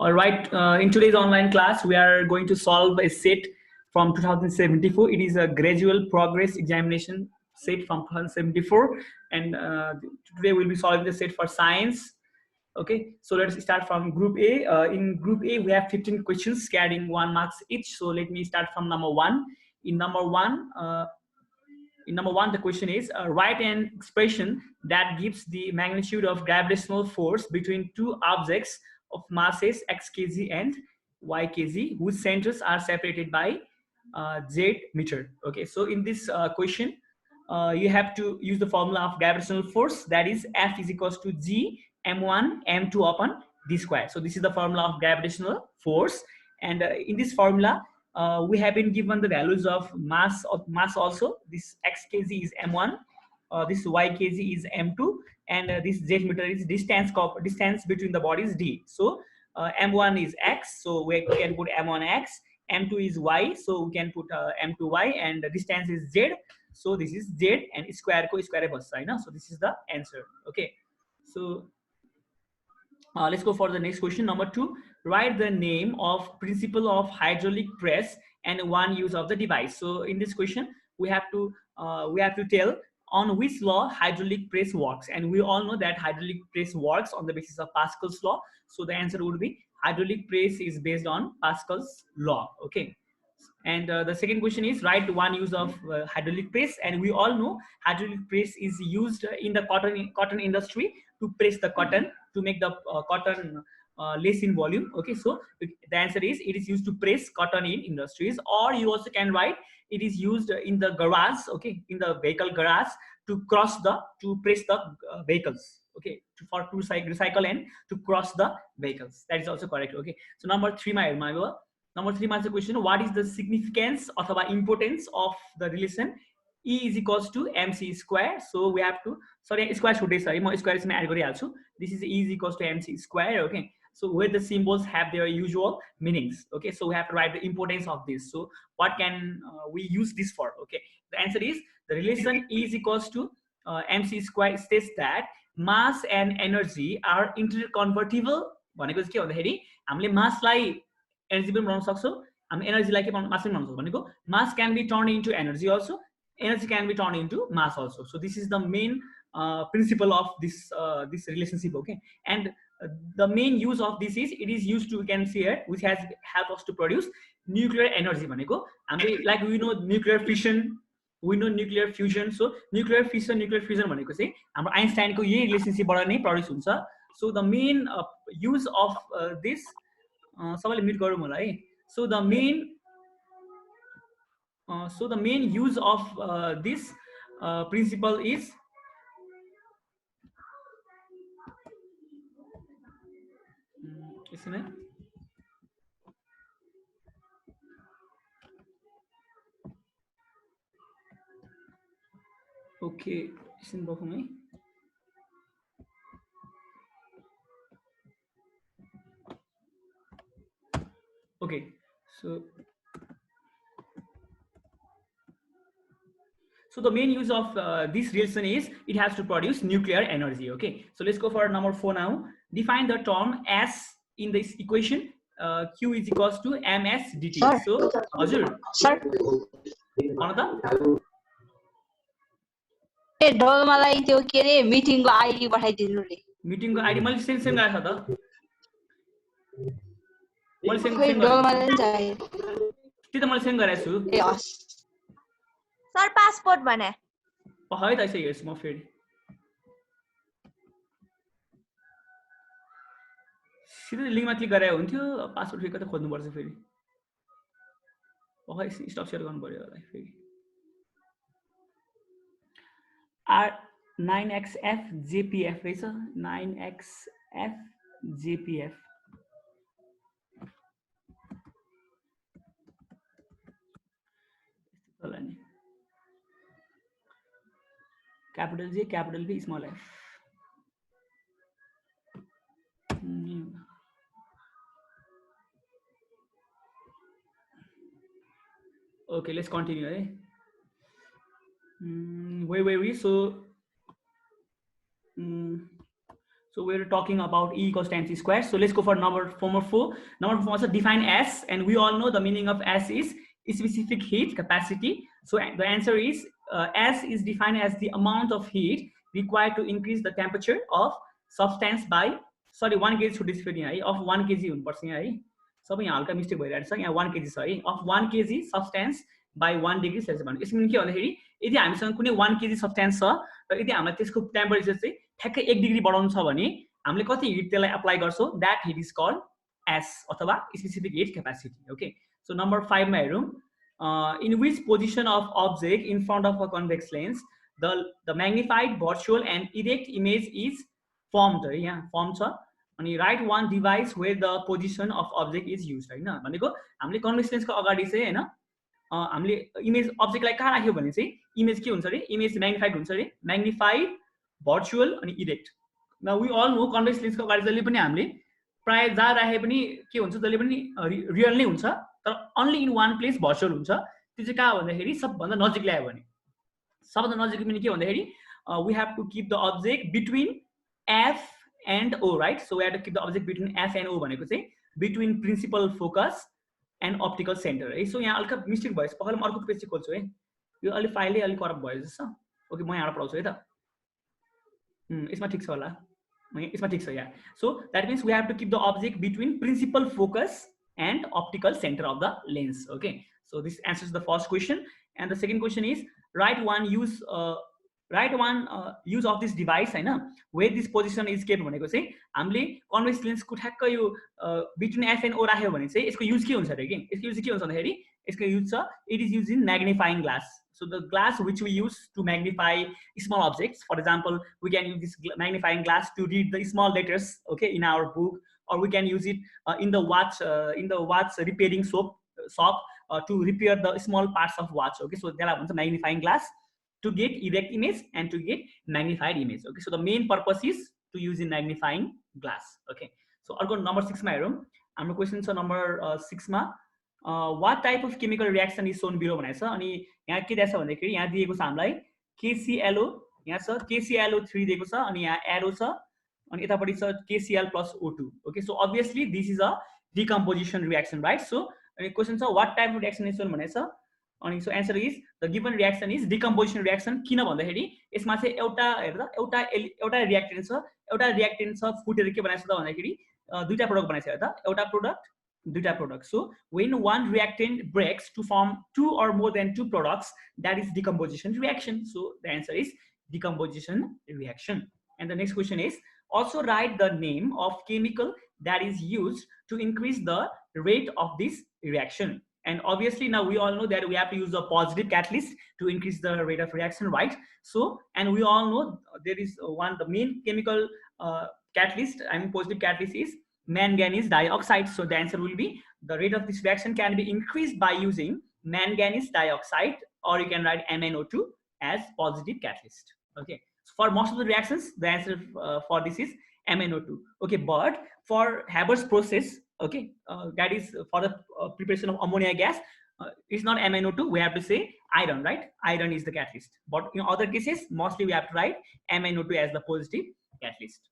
All right, in today's online class, we are going to solve a set from 2074. It is a gradual progress examination set from 2074, and today we'll be solving the set for science. Okay, so let's start from Group A. In Group A, we have 15 questions carrying 1 marks each. So let me start from number one. In number one, the question is write an expression that gives the magnitude of gravitational force between two objects of masses x kg and y kg whose centers are separated by z meter. Okay, so in this question, you have to use the formula of gravitational force, that is F is equals to G m1 m2 upon d square. So this is the formula of gravitational force, and in this formula we have been given the values of mass also. This x kg is m1, this y kg is m2, and this z meter is distance between the bodies d. So m1 is x, so we can put m1 x, m2 is y, so we can put m2 y, and the distance is z, so this is z, and square ko square bhassa haina. So this is the answer. Okay, so let's go for the next question. Number two, write the name of principle of hydraulic press and one use of the device. So in this question, we have to tell on which law hydraulic press works, and we all know that hydraulic press works on the basis of Pascal's law. So the answer would be hydraulic press is based on Pascal's law. Okay, and the second question is write one use of hydraulic press, and we all know hydraulic press is used in the cotton industry to press the cotton to make the cotton less in volume. Okay, so the answer is it is used to press cotton in industries, or you also can write it is used in the garage. Okay, in the vehicle garage to press the vehicles. Okay, to recycle and to cross the vehicles. That is also correct. Okay, so number three, number three marks the question, what is the significance or importance of the relation E is equals to mc square? So we have to, sorry, square sorry, square is add गरिहाल्छु. This is E is equals to mc square. Okay, so where the symbols have their usual meanings. Okay, so we have to write the importance of this. So what can we use this for? Okay, the answer is the relation E is equals to mc square states that mass and energy are interconvertible. भनेको चाहिँ के भन्दाखेरि हामीले मासलाई energy पनि बनाउन सक्छौं, हामी एनर्जीलाई के मास पनि बनाउन सक्छौं भनेको mass can be turned into energy also, energy can be turned into mass also. So this is the main principle of this relationship. Okay, and the main use of this is it is used to, we can see here, which has helped us to produce nuclear energy भनेको हामी, like we know nuclear fission, we know nuclear fusion. So nuclear fission भनेको चाहिँ हाम्रो आइन्स्टाइनको यही रिलेसनशिपबाट नै produce हुन्छ. So the main use of this सबैले mute गरौँ होला है. So the main use of this principle is okay, okay, so the main use of this relation is it has to produce nuclear energy. Okay, so let's go for number 4 now. Define the term S in this equation. Q is equals to ms dt. Sir. So हजुर sir भन त ए डोलमालाई त्यो के रे मिटिङको ID पठाइदिनु रे. मिटिङको ID मैले send गरेको छ त, मैले सेन्ड डोलमालाई नि चाहियो त्यो त मैले सेन्ड गरेको छु. ए हस् सर पासपोर्ट भने है त यसै हेर्छु म फेरि. सिधै लिङ्कमा क्लिक गरेर हुन्थ्यो, पासवर्ड फेरि कतै खोज्नुपर्छ फेरि. स्टप सेयर गर्नु पर्यो होला फेरि. R9XF JPF रहेछ, 9XF JPF. Capital J, capital B, small f. Okay, let's continue. Where were we? So So we're talking about E equals to mc square. So let's go for number 4. Number 4 also define S, and we all know the meaning of S is specific heat capacity. So the answer is S is defined as the amount of heat required to increase the temperature of substance by 1 kg छुट्टी फेरि है of 1 kg हुनुपर्छ यहाँ है सबै यहाँ हल्का mistake भइरहेको छ यहाँ 1 kg छ है of 1 kg substance by 1 degree Celsius भन्नु यसमा के भन्दाखेरि यदि हामीसँग कुनै 1 kg substance छ र यदि हामीलाई त्यसको टेम्परेचर चाहिँ ठ्याक्कै 1 डिग्री बढाउनु छ भने हामीले कति हिट त्यसलाई अप्लाई गर्छौं that heat is called S अथवा specific heat capacity. Okay, so number 5 मा हेरौं in which position of object in front of a convex lens the magnified virtual and erect image is formed है यहाँ firm छ अनि right one device where the position of object is used हैन भनेको हामीले convex लेन्सको अगाडि चाहिँ हैन हामीले इमेज अब्जेक्टलाई कहाँ राख्यो भने चाहिँ इमेज के हुन्छ रे इमेज म्याग्निफाइड हुन्छ रे म्याग्निफाइड भर्चुअल अनि erect now we all know convex लेन्सको अगाडि जहिले पनि हामीले प्राय जहाँ राखे पनि के हुन्छ जहिले पनि रियल नै हुन्छ तर only in one place virtual हुन्छ त्यो चाहिँ कहाँ भन्दाखेरि सबभन्दा नजिक ल्यायो भने सबभन्दा नजिक पनि के भन्दाखेरि we have to keep the object between F and O, right? So we have to keep the object between F and O भनेको चाहिँ between principal focus and optical center है. So यहाँ हल्का मिस्टेक भयो पहिले म अर्को पेज चाहिँ खोल्छु है यो अलि फाइलै अलि करप्ट भयो जस्तो ओके म यहाँबाट पढाउँछु है त यसमा ठीक छ होला यसमा ठीक छ यहाँ so that means we have to keep the object between principal focus and optical center of the lens. Okay, so this answers the first question, and the second question is write one use of this device Hahn where this position is kept भनेको चाहिँ हामीले convex लेन्सको ठ्याक्क यो between F end ओ राख्यो भने चाहिँ यसको use के हुन्छ रे के यसको युज के हुन्छ भन्दाखेरि यसको युज छ it is use in magnifying glass. So the glass which we use to magnify small objects, for example, we can use this magnifying glass to read the small letters, okay, in our book, or we can use it in the watch repairing shop to repair the small parts of watch. Okay, so there are magnifying glass to get erect image and to get magnified image. Okay, so the main purpose is to use in magnifying glass. Okay, so I'll go number 6 my room. हाम्रो question छ number 6 मा what type of chemical reaction is shown below भनेको छ अनि यहाँ के दिएको छ भन्दाखेरि यहाँ दिएको छ हामीलाई KClO यहाँ छ KClO3 दिएको छ अनि यहाँ एरो छ अनि यतापटि छ KCl plus O2. Okay, so obviously this is a decomposition reaction, right? So question छ what type of reaction is shown भनेको छ अनि so answer is the given reaction is decomposition reaction. किन भन्दाखेरि यसमा चाहिँ एउटा रिएक्टेन्ट छ फुटेर के बनाएको छ भन्दाखेरि दुईटा प्रोडक्ट बनाएको छ त एउटा प्रोडक्ट दुईटा product. So when one reactant breaks to form two or more than two products, that is decomposition reaction. So the answer is decomposition reaction. And the next question is also write the name of chemical that is used to increase the rate of this reaction. And obviously now we all know that we have to use a positive catalyst to increase the rate of reaction, right? So and we all know there is the main chemical catalyst, positive catalyst is manganese dioxide. So the answer will be the rate of this reaction can be increased by using manganese dioxide, or you can write MnO2 as positive catalyst. Okay, so for most of the reactions the answer for this is MnO2. Okay, but for Haber's process, okay, that is for the preparation of ammonia gas, it's not MnO2, we have to say iron, right? Iron is the catalyst, but in other cases mostly we have to write MnO2 as the positive catalyst.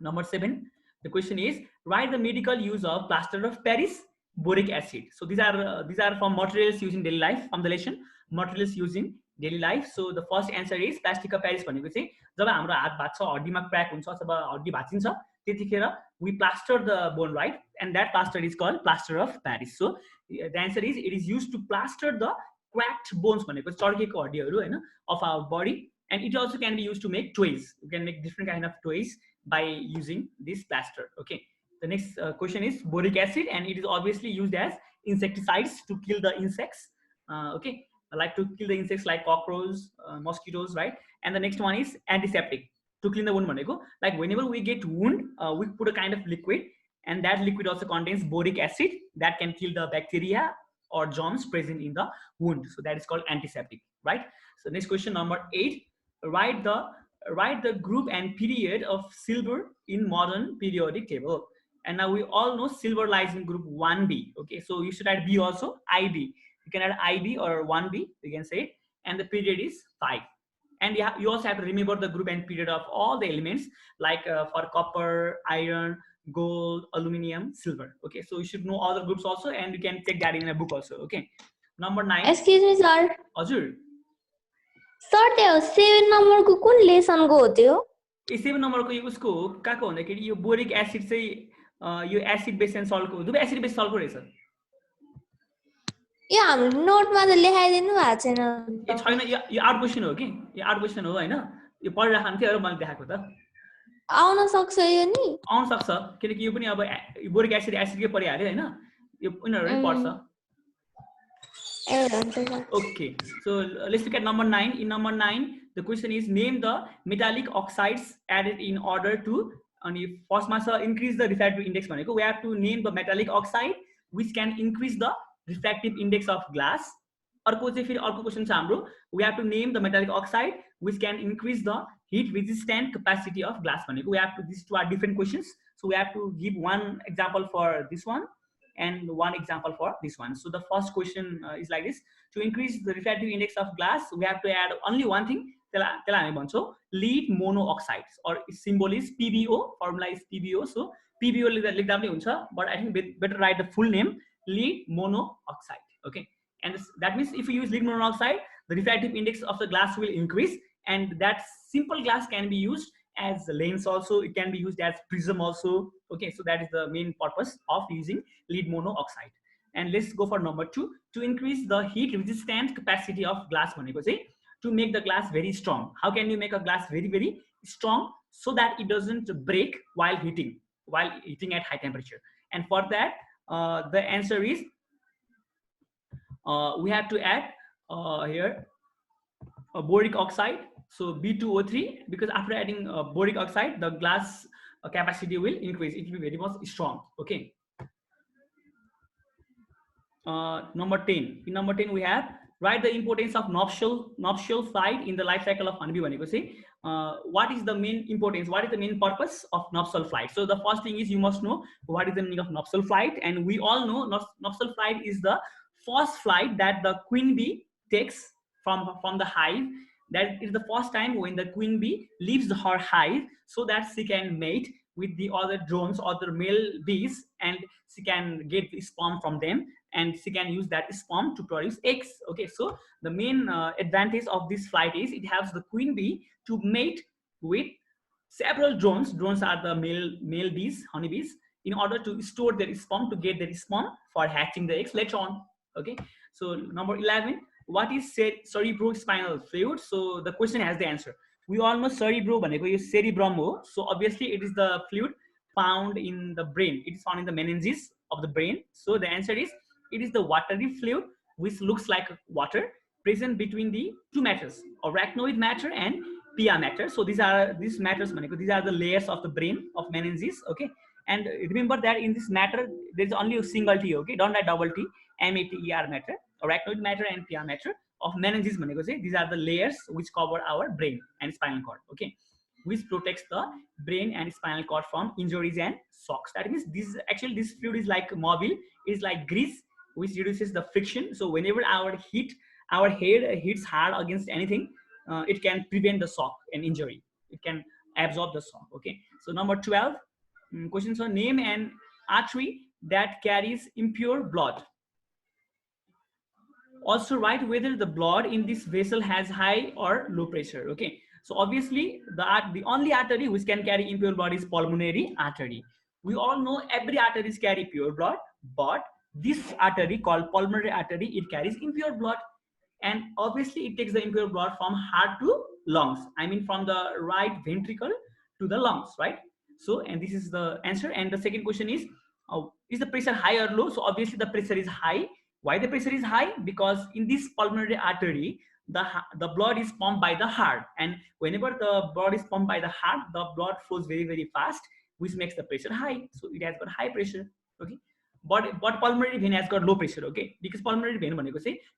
Number 7, the question is write the medical use of plaster of Paris boric acid. So these are from materials used in daily life, formulation materials used in daily life. So the first answer is plaster of Paris भनेको चाहिँ जब हाम्रो हात भाँच्छ हड्डीमा crack हुन्छ अथवा हड्डी भाँचिन्छ त्यतिखेर we plaster the bone, right? And that plaster is called plaster of Paris. So the answer is it is used to plaster the cracked bones भनेको चर्केको हड्डीहरू हैन of our body, and it also can be used to make toys. You can make different kind of toys by using this plaster. Okay, the next question is boric acid, and it is obviously used as insecticides to kill the insects. Okay, like to kill the insects like cockroaches, mosquitoes, right? And the next one is antiseptic to clean the wound भनेको like whenever we get wound we put a kind of liquid, and that liquid also contains boric acid that can kill the bacteria or germs present in the wound. So that is called antiseptic, right? So next question number 8, write the group and period of silver in modern periodic table. And now we all know silver lies in group 1b. Okay, so you should add B also, IB. You can add IB or 1b, you can say it. And the period is 5. And you also have to remember the group and period of all the elements, like for copper, iron, gold, aluminum, silver. Okay, so you should know all the groups also, and you can take that in a book also. Okay, number 9. Excuse me, sir. हजुर sir त्यो 7 नम्बरको कुन लेसनको हो त्यो? ए 7 नम्बरको यो उसको हो काको भन्दाखेरि यो बोरिक एसिड चाहिँ यो एसिड बेस एन्ड सल्टको दुवै एसिड बेस सल्टको रहेछ। यो हाम्रो नोटमा त लेखाइदिनु भएको छैन। ए छैन, यो आउट क्वेशन हो कि, यो आउट क्वेशन हो हैन, यो पढिराख्नु थियो र मैले देखाएको त। आउन सक्छ यो नि? आउन सक्छ किनकि यो पनि अब बोरिक एसिडकै परिहाल्यो हैन, यो उनीहरु नै पर्छ। Okay, so let's look at number 9. In number 9, the question is name the metallic oxides added in order to first increase the refractive index. We have to name the metallic oxide which can increase the refractive index of glass. We have to name the metallic oxide which can increase the heat resistant capacity of glass. We have to, these two are different questions, so we have to give one example for this one and one example for this one. So the first question is like this: to increase the refractive index of glass, we have to add only one thing, lead monooxide, or its symbol is PbO, formula is PbO. So PbO, but I think better write the full name, lead monooxide. Okay, and that means if you use lead monooxide, the refractive index of the glass will increase, and that simple glass can be used as a lens also, it can be used as prism also. Okay, so that is the main purpose of using lead monooxide. And let's go for number 2, to increase the heat resistant capacity of glass, to make the glass very strong. How can you make a glass very strong so that it doesn't break while heating at high temperature? And for that the answer is we have to add here a boric oxide, so B2O3, because after adding boric oxide, the glass capacity will increase, it will be very much strong. Okay, number 10. In number 10 we have write the importance of nuptial flight in the life cycle of honeybee. What is the main importance, what is the main purpose of nuptial flight? So the first thing is you must know what is the meaning of nuptial flight, and we all know nuptial flight is the first flight that the queen bee takes from the hive. That is the first time when the queen bee leaves her hive so that she can mate with the other drones, other male bees, and she can get the sperm from them, and she can use that sperm to produce eggs. Okay, so the main advantage of this flight is it helps the queen bee to mate with several drones. Drones are the male bees, honeybees, in order to store their sperm, to get their sperm for hatching the eggs later on. Okay, so number 11, what is cerebrospinal fluid? So the question has the answer. We all know cerebro is cerebrum, so obviously it is the fluid found in the brain. It is found in the meninges of the brain. So the answer is it is the watery fluid which looks like water, present between the two matters, arachnoid matter and pia matter. So these matters, these are the layers of the brain of meninges. Okay, and remember that in this matter there is only a single T. Okay, don't write double T. MATER matter, arachnoid matter and pia matter of meninges. These are the layers which cover our brain and spinal cord. Okay, which protects the brain and spinal cord from injuries and shocks. That means this fluid is like mobile, is like grease which reduces the friction. So whenever our head hits hard against anything, it can prevent the shock and injury. It can absorb the shock. Okay, so number 12, questions on name an artery that carries impure blood. Also write whether the blood in this vessel has high or low pressure. Okay, so obviously the only artery which can carry impure blood is pulmonary artery. We all know every arteries carry pure blood, but this artery called pulmonary artery, it carries impure blood, and obviously it takes the impure blood from heart to lungs. I mean from the right ventricle to the lungs, right? So, and this is the answer. And the second question is the pressure high or low? So obviously the pressure is high. Why the pressure is high? Because in this pulmonary artery, the blood is pumped by the heart, and whenever the blood is pumped by the heart, the blood flows very fast, which makes the pressure high. So it has got high pressure. Okay, but pulmonary vein has got low pressure. Okay, because pulmonary vein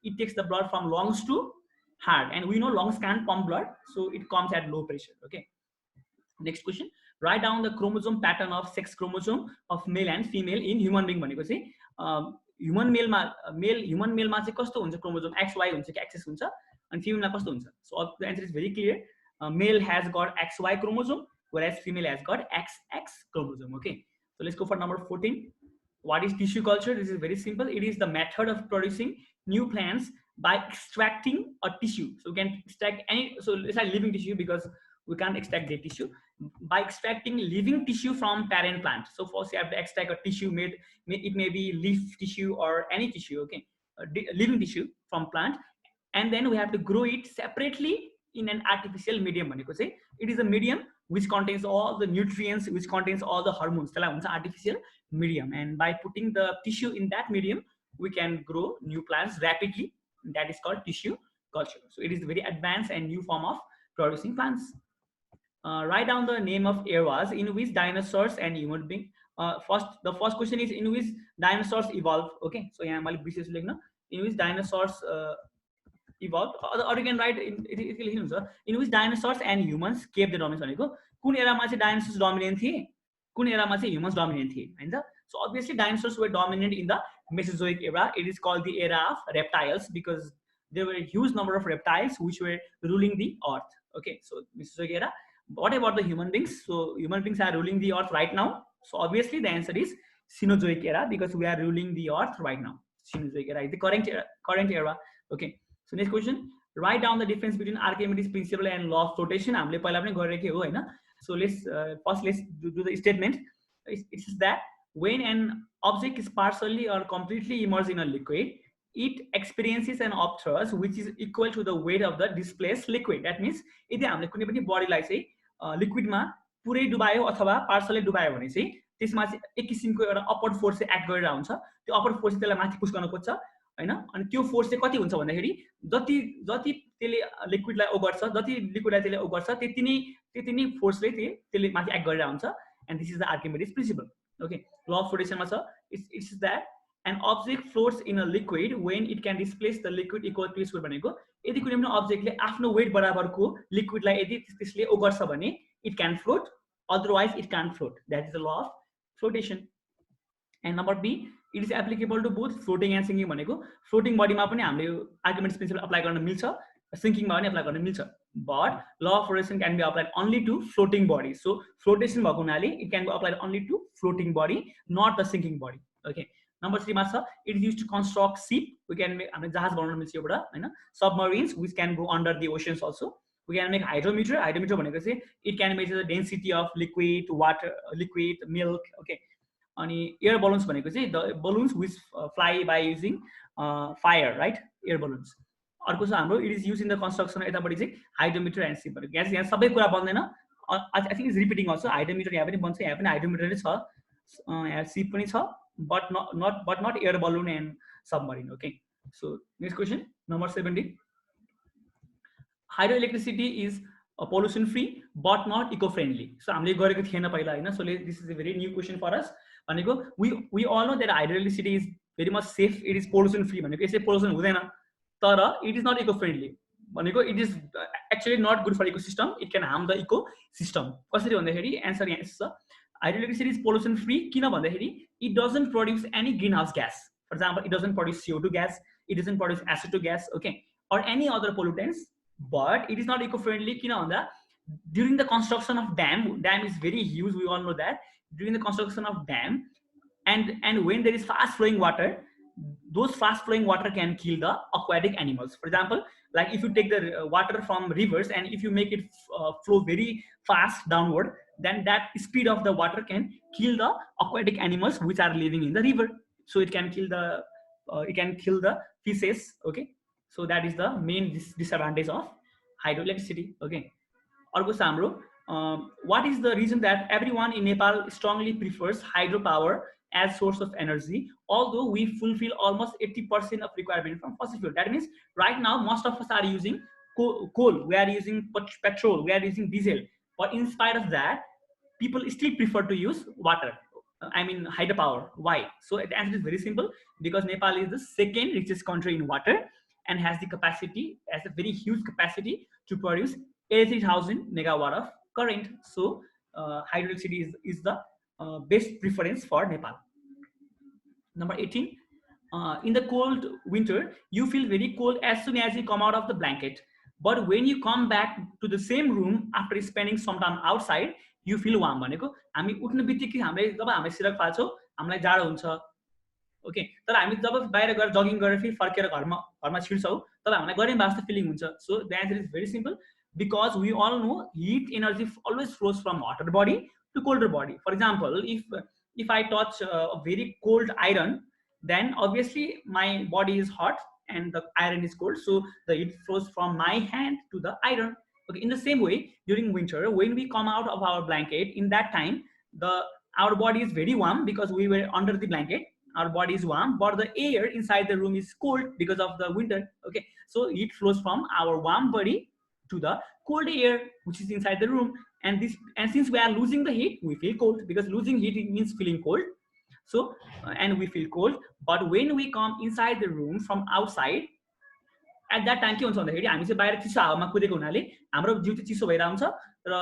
it takes the blood from lungs to heart, and we know lungs can't pump blood, so it comes at low pressure. Okay, next question, write down the chromosome pattern of sex chromosome of male and female in human being. Human male मा चाहिँ कस्तो हुन्छ chromosome XY हुन्छ कि access हुन्छ and female मा कस्तो हुन्छ? So the answer is very clear. Male has got XY chromosome, whereas female has got XX chromosome. Okay, so let's go for number 14. What is tissue culture? This is very simple. It is the method of producing new plants by extracting a tissue. So we can extract any, so it's like living tissue because we can't extract dead tissue. By extracting living tissue from parent plant. So first you have to extract a tissue it may be leaf tissue or any tissue, okay, living tissue from plant, and then we have to grow it separately in an artificial medium. It is a medium which contains all the nutrients, which contains all the hormones. Artificial medium, and by putting the tissue in that medium, we can grow new plants rapidly. That is called tissue culture. So it is a very advanced and new form of producing plants. Write down the name of eras in which dinosaurs and human beings. The first question is in which dinosaurs evolved. Okay, so yeah, in which dinosaurs evolved, or you can write in which dinosaurs and humans kept the dominance. Kun era ma dinosaurs dominant thiye, kun era ma humans dominant thiye, Hahn? So obviously dinosaurs were dominant in the Mesozoic era. It is called the era of reptiles because there were a huge number of reptiles which were ruling the earth. Okay, so Mesozoic era. What about the human beings? So human beings are ruling the earth right now. So obviously the answer is Cenozoic era because we are ruling the earth right now. Cenozoic era is the current era. Okay. So next question. Write down the difference between Archimedes principle and law of flotation. So let's do the statement. It says that when an object is partially or completely immersed in a liquid, it experiences an upthrust which is equal to the weight of the displaced liquid. That means if हामीले कुनै पनि बडीलाई चाहिँ लिक्विडमा पुरै डुबायो अथवा partially डुबायो भने चाहिँ त्यसमा चाहिँ एक किसिमको एउटा अपवर्ड फोर्स चाहिँ एक्ट गरेर हुन्छ. त्यो अपवर्ड फोर्स त्यसलाई माथि पुश गर्न खोज्छ हैन. अनि त्यो फोर्स चाहिँ कति हुन्छ भन्दाखेरि जति त्यसले लिक्विडलाई ओगर्छ, जति लिक्विडलाई त्यसले ओगर्छ त्यति नै फोर्सले त्यसले माथि एक्ट गरेर हुन्छ. And this is the Archimedes principle. Okay, law of flotation मा छ. It's that an object floats in a liquid when it can displace the liquid equal to its weight. भनेको यदि कुनै पनि अब्जेक्टले आफ्नो वेट बराबरको लिक्विडलाई यदि त्यसले ओगर्छ भने it can float, otherwise it can't float. That is the law of flotation. And number B, it is applicable to both floating and sinking. भनेको floating body मा पनि हामीले Archimedes principle apply गर्न मिल्छ, sinking मा पनि apply गर्न मिल्छ. But law of flotation can be applied only to floating body. So flotation भएको हुनाले it can be applied only to floating body, not the sinking body. Okay. Number 3 मा छ, it is used to construct ship. We can make हामीले जहाज बनाउन मिल्छ एउटा हैन. Submarines which can go under the oceans also. We can make hydrometer. Hydrometer भनेको चाहिँ it can measure the density of liquid, water, liquid, milk. Okay. अनि air balloons भनेको चाहिँ the balloons which fly by using fire, right? Air balloons. अर्को छ हाम्रो it is used in the construction यतापटि चाहिँ hydrometer and ship. यहाँ सबै कुरा बन्दैन. I think it's repeating also. Hydrometer यहाँ पनि बन्छ, यहाँ पनि hydrometer नै छ, यहाँ ship पनि छ, but not air balloon and submarine. Okay. So next question, number 17. Hydroelectricity is pollution free but not eco-friendly. So हामीले गरेको थिएन पहिला हैन. So this is a very new question for us. भनेको we all know that hydroelectricity is very much safe. It is pollution free. भनेको यसै pollution हुँदैन. तर it is not eco-friendly. भनेको it is actually not good for ecosystem. It can harm the ecosystem. कसरी भन्दाखेरि answer यहाँ छ. Hydroelectricity is pollution free किन भन्दाखेरि it doesn't produce any greenhouse gas. For example, it doesn't produce CO2 gas, it doesn't produce aceto gas, okay, or any other pollutants. But it is not eco-friendly किन भन्दा during the construction of dam is very huge, we all know that. During the construction of dam and when there is fast flowing water, those fast flowing water can kill the aquatic animals. For example, like if you take the water from rivers and if you make it flow very fast downward, then that speed of the water can kill the aquatic animals which are living in the river. So it can kill the fishes. Okay, so that is the main disadvantage of hydroelectricity. Okay, अर्को छ हाम्रो what is the reason that everyone in Nepal strongly prefers hydropower as source of energy, although we fulfill almost 80% of requirement from fossil fuel? That means right now most of us are using coal, we are using petrol, we are using diesel, but in spite of that people still prefer to use water, I mean hydropower. Why? So the answer is very simple, because Nepal is the second richest country in water and has the capacity, has a very huge capacity to produce 80,000 megawatt of current. So hydroelectricity is the best preference for Nepal. Number 18, in the cold winter, you feel very cold as soon as you come out of the blanket. But when you come back to the same room after spending some time outside, you feel warm. भनेको हामी उठ्ने बित्तिकै हामीले जब हामी सिरक फाल्छौँ हामीलाई जाडो हुन्छ. ओके, तर हामी जब बाहिर गएर जगिङ गरेर फेरि फर्केर घरमा छिर्छौँ तब हामीलाई गरम जस्तो फिलिङ हुन्छ. So the answer is very simple, because we all know heat energy always flows from hotter body to colder body. For example, if I touch a very cold iron, then obviously my body is hot and the iron is cold, so the heat flows from my hand to the iron. Okay, in the same way, during winter, when we come out of our blanket, in that time our body is very warm because we were under the blanket. Our body is warm, but the air inside the room is cold because of the winter. Okay, so heat flows from our warm body to the cold air which is inside the room, and since we are losing the heat, we feel cold, because losing heat means feeling cold. So and we feel cold. But when we come inside the room from outside, at that time के हुन्छ भन्दाखेरि हामी चाहिँ बाहिर चिसो हावामा कुदेको हुनाले हाम्रो जिउ चाहिँ चिसो भएर आउँछ र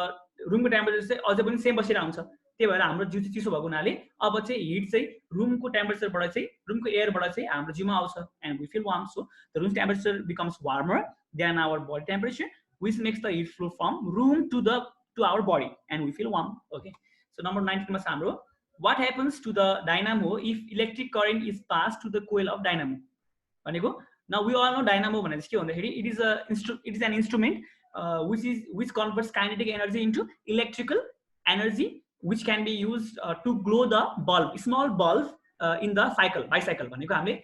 रुमको टेम्परेचर चाहिँ अझै पनि सेम बसेर आउँछ. त्यही भएर हाम्रो जिउ चाहिँ चिसो भएको हुनाले अब चाहिँ हिट चाहिँ रुमको टेम्परेचरबाट चाहिँ रुमको एयरबाट चाहिँ हाम्रो जिउमा आउँछ, and we feel warm. So the room temperature becomes warmer than our body temperature, which makes the heat flow from room to our body, and we feel warm. Okay, so number 19 ma hamro, what happens to the dynamo if electric current is passed to the coil of dynamo bhaneko. Now we all know dynamo bhaneko ke bhanदाखेरि it is an instrument which converts kinetic energy into electrical energy, which can be used to glow the bulb, small bulb in the bicycle bhaneko. हामीले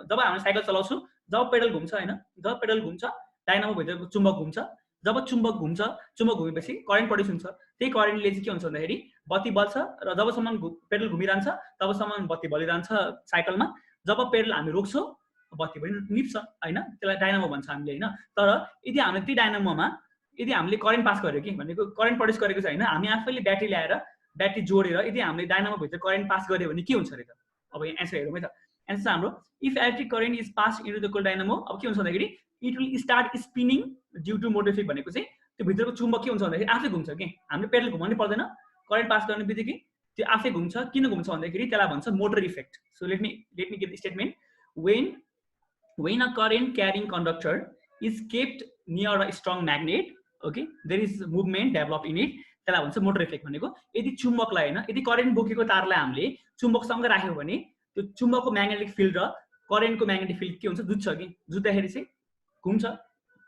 जब हामी cycle चलाउँछौँ, जब pedal घुम्छ हैन, जब pedal घुम्छ dynamo भित्र चुम्बक घुम्छ. जब चुम्बक घुम्छ, चुम्बक घुमेपछि करेन्ट प्रड्युस हुन्छ. त्यही करेन्टले चाहिँ के हुन्छ भन्दाखेरि बत्ती बल्छ र जबसम्म पेडल घुमिरहन्छ तबसम्म बत्ती बलिरहन्छ साइकलमा. जब पेडल हामी रोक्छौँ बत्ती पनि निप्छ हैन, त्यसलाई डाइनामो भन्छ हामीले हैन. तर यदि हामीले त्यही डाइनामोमा यदि हामीले करेन्ट पास गर्यो कि भनेको करेन्ट प्रड्युस गरेको छ हैन, हामी आफैले ब्याट्री ल्याएर ब्याट्री जोडेर यदि हामीले डाइनामो भित्र करेन्ट पास गर्यो भने के हुन्छ रे त. अब यहाँ एन्सर हेरौँ है त. एन्सर हाम्रो if electric current is pass into the cold dynamo, अब के हुन्छ भन्दाखेरि it will start spinning due to motor effect भनेको चाहिँ त्यो भित्रको चुम्बक के हुन्छ भन्दाखेरि आफै घुम्छ के, हामीले पेडल घुमाउनै पर्दैन, करेन्ट पास गर्ने बित्तिकै त्यो आफै घुम्छ. किन घुम्छ भन्दाखेरि त्यसलाई भन्छ motor effect. So let me give the statement. when a current carrying conductor is kept near a strong magnet, okay, there is movement developed in it, त्यसलाई भन्छ मोटर इफेक्ट भनेको. यदि चुम्बकलाई हैन, यदि करेन्ट बोकेको तारलाई हामीले चुम्बकसँग राख्यो भने त्यो चुम्बकको म्याग्नेटिक फिल्ड र करेन्टको म्याग्नेटिक फिल्ड के हुन्छ, जुत्छ कि, जुत्दाखेरि चाहिँ घुम्छ,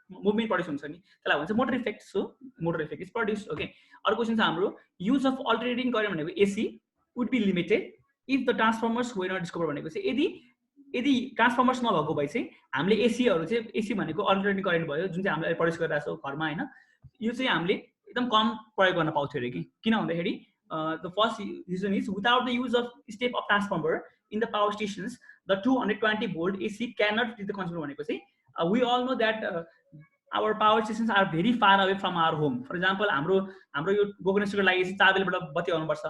मुभमेन्ट प्रड्युस हुन्छ नि, त्यसलाई भन्छ motor effect. So motor effect is produce. Okay, अर्को क्वेसन छ हाम्रो, युज अफ अल्टरनेटिङ करेन्ट भनेको AC would be limited if the transformers were not discover भनेको चाहिँ यदि ट्रान्सफर्मर्स नभएको भए चाहिँ हामीले एसीहरू चाहिँ एसी भनेको अल्टरनेटिङ करेन्ट भयो जुन चाहिँ हामीले प्रड्युस गरिरहेको छौँ घरमा हैन, यो चाहिँ हामीले एकदम कम प्रयोग गर्न पाउँथ्यो अरे कि. किन भन्दाखेरि the first reason is without the use of step up transformer in the power stations the 220 volt AC can not reach the consumer भनेको चाहिँ we all know that our power stations are very far away from our home. For example, हाम्रो यो गोकर्णेश्वरको लागि चाहिँ चाबेलबाट बत्ती आउनुपर्छ.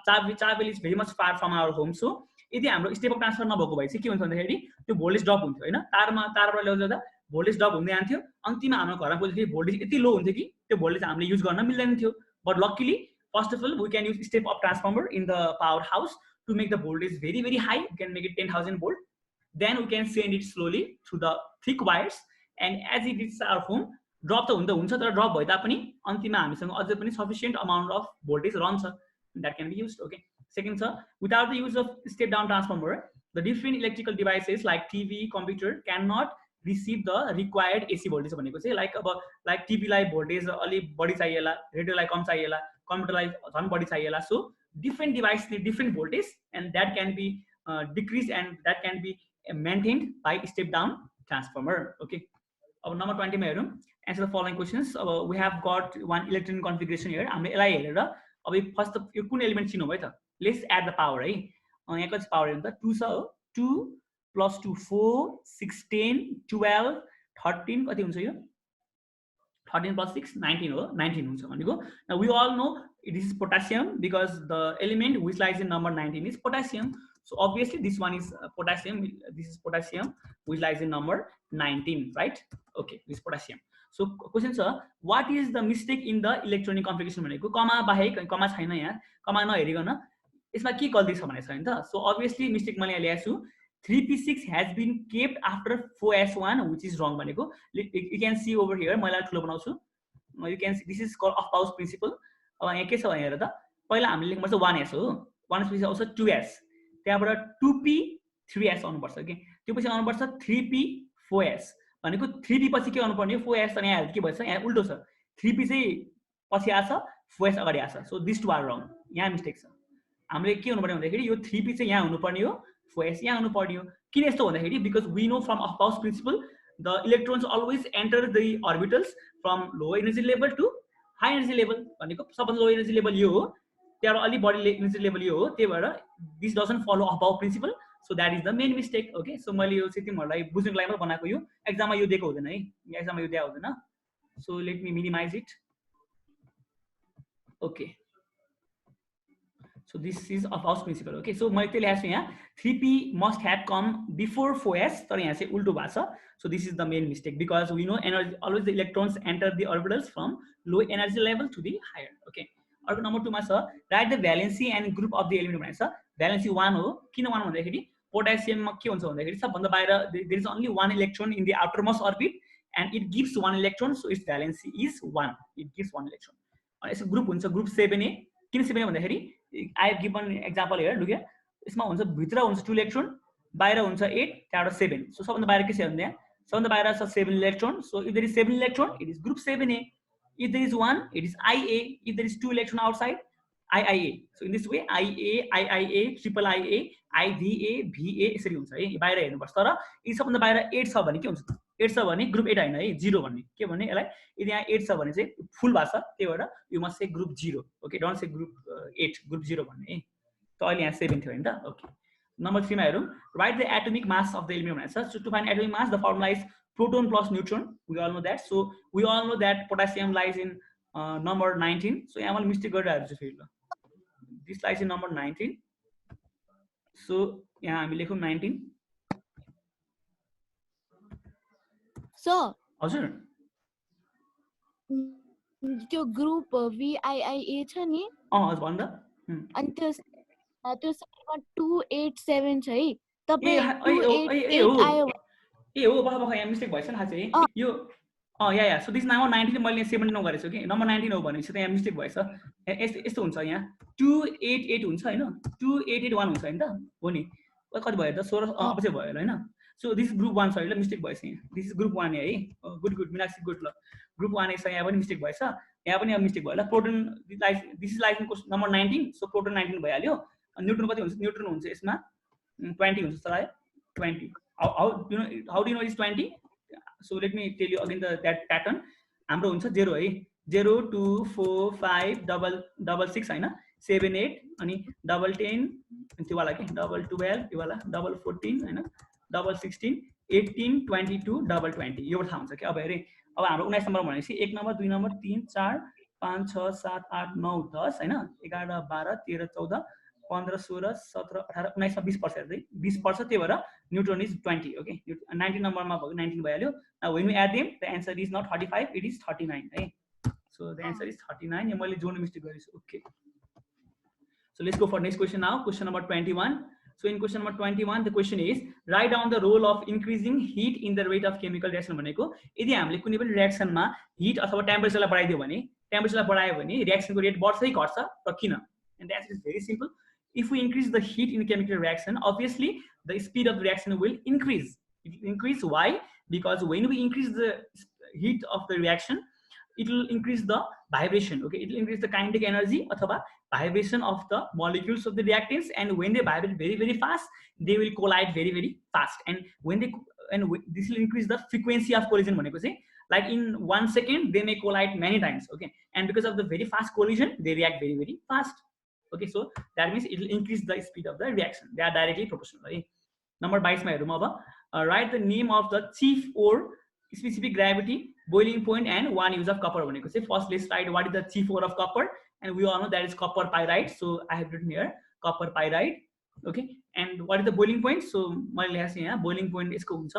Chabahil is very much far from our home. So यदि हाम्रो स्टेप अफ ट्रान्सफर नभएको भए चाहिँ के हुन्छ भन्दाखेरि त्यो भोल्टेज ड्रप हुन्थ्यो हैन, तारबाट ल्याउँदा भोल्टेज ड्रप हुँदै जान्थ्यो. अन्तिममा हाम्रो घरमा पुग्दाखेरि भोल्टेज यति लो हुन्थ्यो कि त्यो भोल्टेज हामीले युज गर्न मिल्दैन थियो. But luckily first of all we can use step up transformer in the power house to make the voltage very very high. We can make it 10,000 volt. Then we can send it slowly through the thick wires, and as it reaches our home, drop त हुन्छ तर drop भए तापनि अन्तिममा हामीसँग अझै पनि sufficient amount of voltage रहन्छ, that can be used. Okay, second sir, without the use of step down transformer, the different electrical devices like TV, computer cannot receive the required AC voltage भनेको चाहिँ like TV लाई voltage अलि बढी चाहिएला, radio लाई कम चाहिएला, computer लाई झन् बढी चाहिएला. सो different device ले different voltage, end that can be decreased and that can be maintained by step down transformer. Okay, number 20 ma heरौँ. Answer the following questions. We have got one electronic configuration here. हामीले यसलाई हेरेर अब first यो कुन element चिन्नु भयो त. Let's add the power है. यहाँ कति पावर हेर्नु त, 2 छ हो. 2 + 2 4 6 10 12 13 कति हुन्छ यो, 13 + 6 19 हो, 19 हुन्छ भनेको. Now we all know this is potassium because the element which lies in number 19 is potassium. So obviously this one is potassium. This is potassium which lies in number 19, right? Okay, this is potassium. So question sir, what is the mistake in the electronic configuration भनेको कमा बाहेक, कमा छैन यहाँ, कमा नहेरिकन यसमा के गल्ती छ भनेको छ नि त. सो obviously mistake मैले ल्याएको छु. 3p6 has been kept after 4s1, which is wrong भनेको. You can see over here, मैले ठुलो बनाउँछु. You can see this is called Aufbau's principle. अब यहाँ के छ हेर त, पहिला हामीले लेख्नुपर्छ 1s हो, 1s पछि आउँछ 2s, त्यहाँबाट 2p 3s आउनुपर्छ के, त्यो पछि आउनुपर्छ 3p 4s भनेको 3p पछि के आउनुपर्ने हो 4s, अनि यहाँ के भन्छ, यहाँ उल्टो छ, 3p चाहिँ पछि आछ 4s अगाडि आछ. सो दिस टु आर रङ, यहाँ मिस्टेक छ. हामीले के हुनुपर्ने भन्दाखेरि यो 3p चाहिँ यहाँ हुनुपर्ने हो, 4s यहाँ हुनुपर्ने हो. किन यस्तो भन्दाखेरि because we know from Aufbau's principle the electrons always enter the orbitals from low energy level to high energy level भनेको सबभन्दा लो एनर्जी लेभल यो हो, त्यहाँबाट अलि बढी एनर्जी लेभल यो हो, त्यही भएर this doesn't follow Aufbau principle. So that is the main mistake. Okay, so मैले यो चाहिँ तिमीहरूलाई बुझ्नुको लागि मात्र बनाएको, यो एक्जाममा यो दिएको हुँदैन है, एक्जाममा यो दिएको हुँदैन. So let me minimize it. Okay, so this is Aufbau's principle. Okay, so मैले त्यसले ल्याएको छु यहाँ 3p must have come before 4s, तर यहाँ चाहिँ उल्टो भएको छ. So this is the main mistake because we know energy always the electrons enter the orbitals from low energy level to the higher. Okay, अर्को नम्बर 2 मा छ write the valency and group of the element भनेको छ. Valency 1 हो, किन 1 भन्दाखेरि पोटासियममा के हुन्छ भन्दाखेरि सबभन्दा बाहिर there is only one electron in the outermost orbit and it gives one electron, so its valency is 1, it gives one electron. अनि यसको ग्रुप हुन्छ ग्रुप 7a. किन 7a भन्दाखेरि I have given example here, look here, यसमा हुन्छ भित्र हुन्छ 2 electron, बाहिर हुन्छ 8, त्यहाँबाट 7. सो सबभन्दा बाहिर के छ भन्दा यहाँ सबभन्दा बाहिर छ 7 electron. So if there is 7 electron, it is group 7a. If there is 1, it is IA. If there is 2 electron outside, IIA. So in this way IA, IIA, triple IA, IVA, VA यसरी हुन्छ है, बाहिर हेर्नुपर्छ. तर यी सबभन्दा बाहिर 8 छ भने के हुन्छ, 8 छ भने ग्रुप 8 हैन है, 0 भन्ने. के भन्ने यसलाई, यदि यहाँ 8 छ भने चाहिँ फुल भएको छ, त्यही भएर यु must say group 0. Okay, don't से ग्रुप 8, ग्रुप 0 भन्ने है. त अहिले यहाँ 7 थियो हैन त. ओके, नम्बर 3 मा हेरौँ, right the atomic mass of the element भनेको छ. So to find atomic mass the formula is proton plus neutron. We all know that. So we all know that potassium lies in number 19. So यहाँ मैले mistake गरिरहेको छु फेरि ल. This lies in number 19. So यहाँ हामी लेखौँ 19. So हजुर त्यो ग्रुप VIIA छ नि, हजुर भन्दा अनि त्यो सबैमा 287 छ है. तपाई ए हो यहाँ मिस्टेक भएछ नि खासै यो या. सो दिस नम्बर 19 मैले 17 गरेछु कि नम्बर 19 हो भनेपछि त यहाँ मिस्टेक भएछ. यस्तो हुन्छ यहाँ 288 हुन्छ हैन, 2881 हुन्छ हैन त, हो नि. कति भयो त 16 अब चाहिँ भयो हैन. सो दिस ग्रुप 1 सरी ल, मिस्टेक भएछ यहाँ. दिस इज ग्रुप 1 है. गुड मिनाक्षी गुड ल. ग्रुप 1 छ, यहाँ पनि मिस्टेक भएछ, यहाँ पनि अब मिस्टेक भयो ल. Proton this is like number 19. So proton 19 भइहाल्यो. न्यूट्रन कति हुन्छ, न्यूट्रन हुन्छ यसमा 20 हुन्छ sir, 20. How do you know it's 20? So let me tell you again that pattern. हाम्रो हुन्छ 0 है, 0 2 4 5 डबल 6 हैन, 7 8 अनि डबल 10 त्यो वाला के, डबल 12 त्यो वाला, डबल 14 हैन, डबल 16 18 22 डबल 20 यो थाहा हुन्छ के. अब हेरे अब हाम्रो 19 नम्बर भनेपछि 1 नम्बर 2 नम्बर 3 4 5 6 7 8 9 10 हैन, 11 12 13 14 15 16 17 18 19 20 पर्छ है, 20 पर्छ. त्यही भएर न्यूट्रन इज 20. ओके, 19 नम्बरमा भएको 19 भइहाल्यो. Now when we add them the answer is not 35, it is 39 है. So the answer is 39. यो मैले जोड्नु मिस्टेक गरेछु. Okay, so let's go for next question now. Question number 21. So in question number 21 the question is write down the role of increasing heat in the rate of chemical reaction भनेको यदि हामीले कुनै पनि रिएक्सनमा hit अथवा टेम्परेचरलाई बढाइदियो भने, टेम्परेचरलाई बढायो भने रिएक्सनको rate बढ्छ कि घट्छ र किन. And the answer is very simple. If we increase the heat in chemical reaction, obviously the speed of the reaction will increase. It will increase. Why? Because when we increase the heat of the reaction, it will increase the vibration. Okay, it will increase the kinetic energy अथवा vibration of the molecules of the reactants, and when they vibrate very very fast, they will collide very very fast. And when they this will increase the frequency of collision भनेको चाहिँ like in 1 second they may collide many times. Okay, and because of the very fast collision they react very very fast. Okay, so that means it will increase the speed of the reaction. They are directly proportional. Right? Number 22 मा हेरौँ अब. Write the name of the chief or specific gravity, boiling point and one use of copper भनेको चाहिँ. First let's write what is the chief ore of copper, and we all know that is copper pyrite. So I have written here copper pyrite. Okay, and what is the boiling point? So मैले लेखेको छु यहाँ boiling point यसको हुन्छ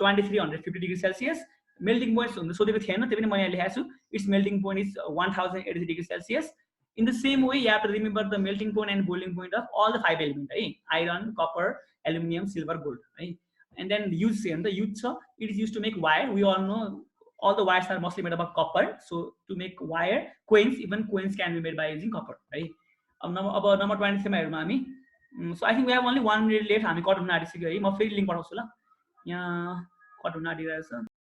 2350 degree Celsius. Melting point सोधेको थिएन, त्यही पनि मैले लेखेको छु. Its melting point is 1080 degree Celsius. In the same way, you have to remember the melting point and boiling point of all the 5 elements, right? Iron, copper, aluminum, silver, gold, right? And then use and the use, it is used to make wire. We all know all the wires are mostly made up of copper. So to make wire, coins, even coins can be made by using copper, right? About number 27 so I think we have only 1 minute left. हामी cut हुन आँटिसक्यो है. म फेरि link पठाउँछु ल. यहाँ cut हुन आँटिरहेछ.